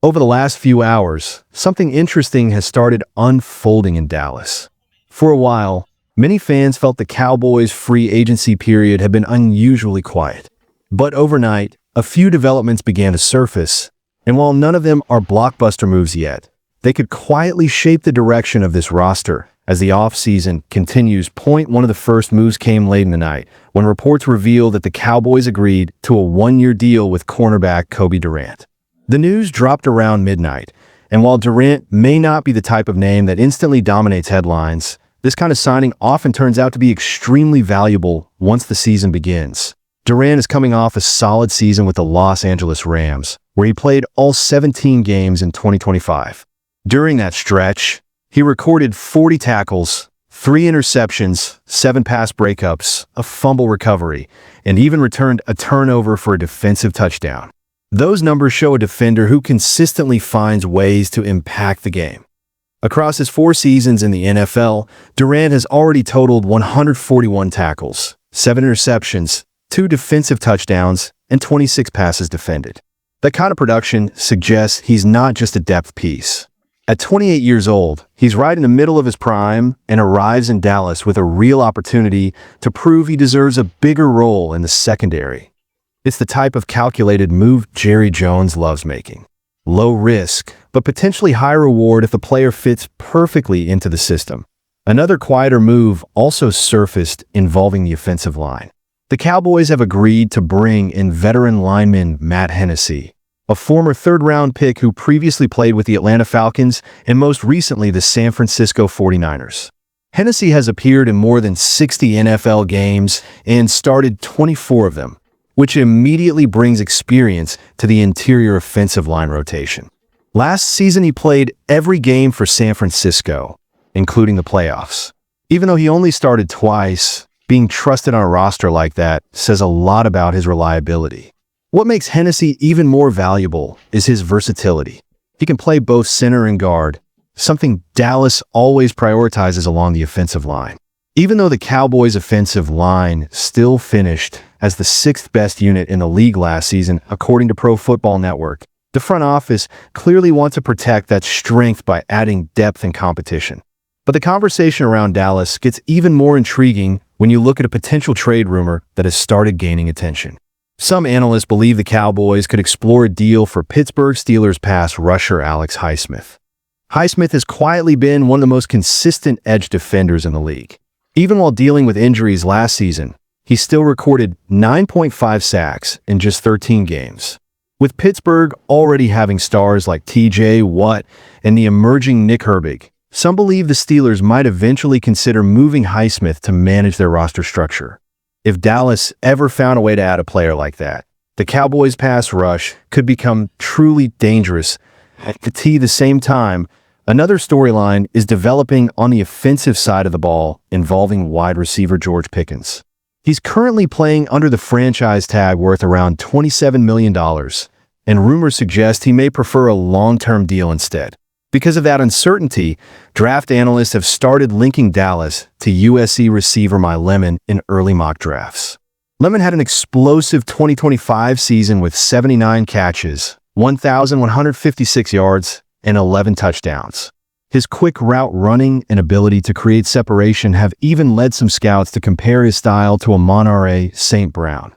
Over the last few hours, something interesting has started unfolding in Dallas. For a while, many fans felt the Cowboys' free agency period had been unusually quiet. But overnight, a few developments began to surface, and while none of them are blockbuster moves yet, they could quietly shape the direction of this roster as the offseason continues. One of the first moves came late in the night, when reports revealed that the Cowboys agreed to a one-year deal with cornerback Kobie Durant. The news dropped around midnight, and while Durant may not be the type of name that instantly dominates headlines, this kind of signing often turns out to be extremely valuable once the season begins. Durant is coming off a solid season with the Los Angeles Rams, where he played all 17 games in 2025. During that stretch, he recorded 40 tackles, 3 interceptions, 7 pass breakups, a fumble recovery, and even returned a turnover for a defensive touchdown. Those numbers show a defender who consistently finds ways to impact the game. Across his 4 seasons in the NFL, Durant has already totaled 141 tackles, 7 interceptions, 2 defensive touchdowns, and 26 passes defended. That kind of production suggests he's not just a depth piece. At 28 years old, he's right in the middle of his prime and arrives in Dallas with a real opportunity to prove he deserves a bigger role in the secondary. It's the type of calculated move Jerry Jones loves making. Low risk, but potentially high reward if the player fits perfectly into the system. Another quieter move also surfaced involving the offensive line. The Cowboys have agreed to bring in veteran lineman Matt Hennessy, a former third-round pick who previously played with the Atlanta Falcons and most recently the San Francisco 49ers. Hennessy has appeared in more than 60 NFL games and started 24 of them, which immediately brings experience to the interior offensive line rotation. Last season, he played every game for San Francisco, including the playoffs. Even though he only started twice, being trusted on a roster like that says a lot about his reliability. What makes Hennessy even more valuable is his versatility. He can play both center and guard, something Dallas always prioritizes along the offensive line. Even though the Cowboys' offensive line still finished as the 6th best unit in the league last season, according to Pro Football Network, the front office clearly wants to protect that strength by adding depth and competition. But the conversation around Dallas gets even more intriguing when you look at a potential trade rumor that has started gaining attention. Some analysts believe the Cowboys could explore a deal for Pittsburgh Steelers pass rusher Alex Highsmith. Highsmith has quietly been one of the most consistent edge defenders in the league. Even while dealing with injuries last season, he still recorded 9.5 sacks in just 13 games. With Pittsburgh already having stars like TJ Watt and the emerging Nick Herbig, some believe the Steelers might eventually consider moving Highsmith to manage their roster structure. If Dallas ever found a way to add a player like that, the Cowboys' pass rush could become truly dangerous. At the same time, another storyline is developing on the offensive side of the ball involving wide receiver George Pickens. He's currently playing under the franchise tag worth around $27 million, and rumors suggest he may prefer a long-term deal instead. Because of that uncertainty, draft analysts have started linking Dallas to USC receiver Mike Lemon in early mock drafts. Lemon had an explosive 2025 season with 79 catches, 1,156 yards, and 11 touchdowns. His quick route running and ability to create separation have even led some scouts to compare his style to Amon-Ra St. Brown.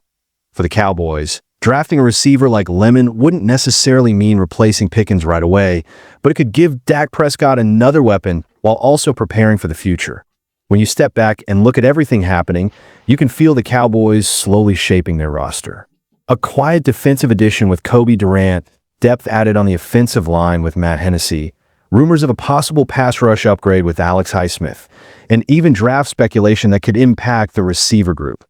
For the Cowboys, drafting a receiver like Lemon wouldn't necessarily mean replacing Pickens right away, but it could give Dak Prescott another weapon while also preparing for the future. When you step back and look at everything happening, you can feel the Cowboys slowly shaping their roster. A quiet defensive addition with Kobie Durant, depth added on the offensive line with Matt Hennessy, rumors of a possible pass rush upgrade with Alex Highsmith, and even draft speculation that could impact the receiver group.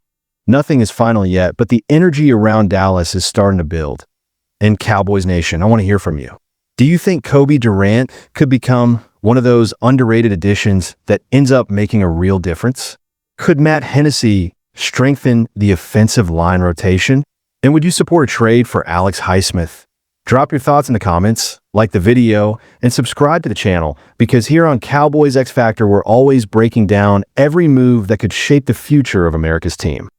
Nothing is final yet, but the energy around Dallas is starting to build. And Cowboys Nation, I want to hear from you. Do you think Kobie Durant could become one of those underrated additions that ends up making a real difference? Could Matt Hennessy strengthen the offensive line rotation? And would you support a trade for Alex Highsmith? Drop your thoughts in the comments, like the video, and subscribe to the channel, because here on Cowboys X Factor, we're always breaking down every move that could shape the future of America's team.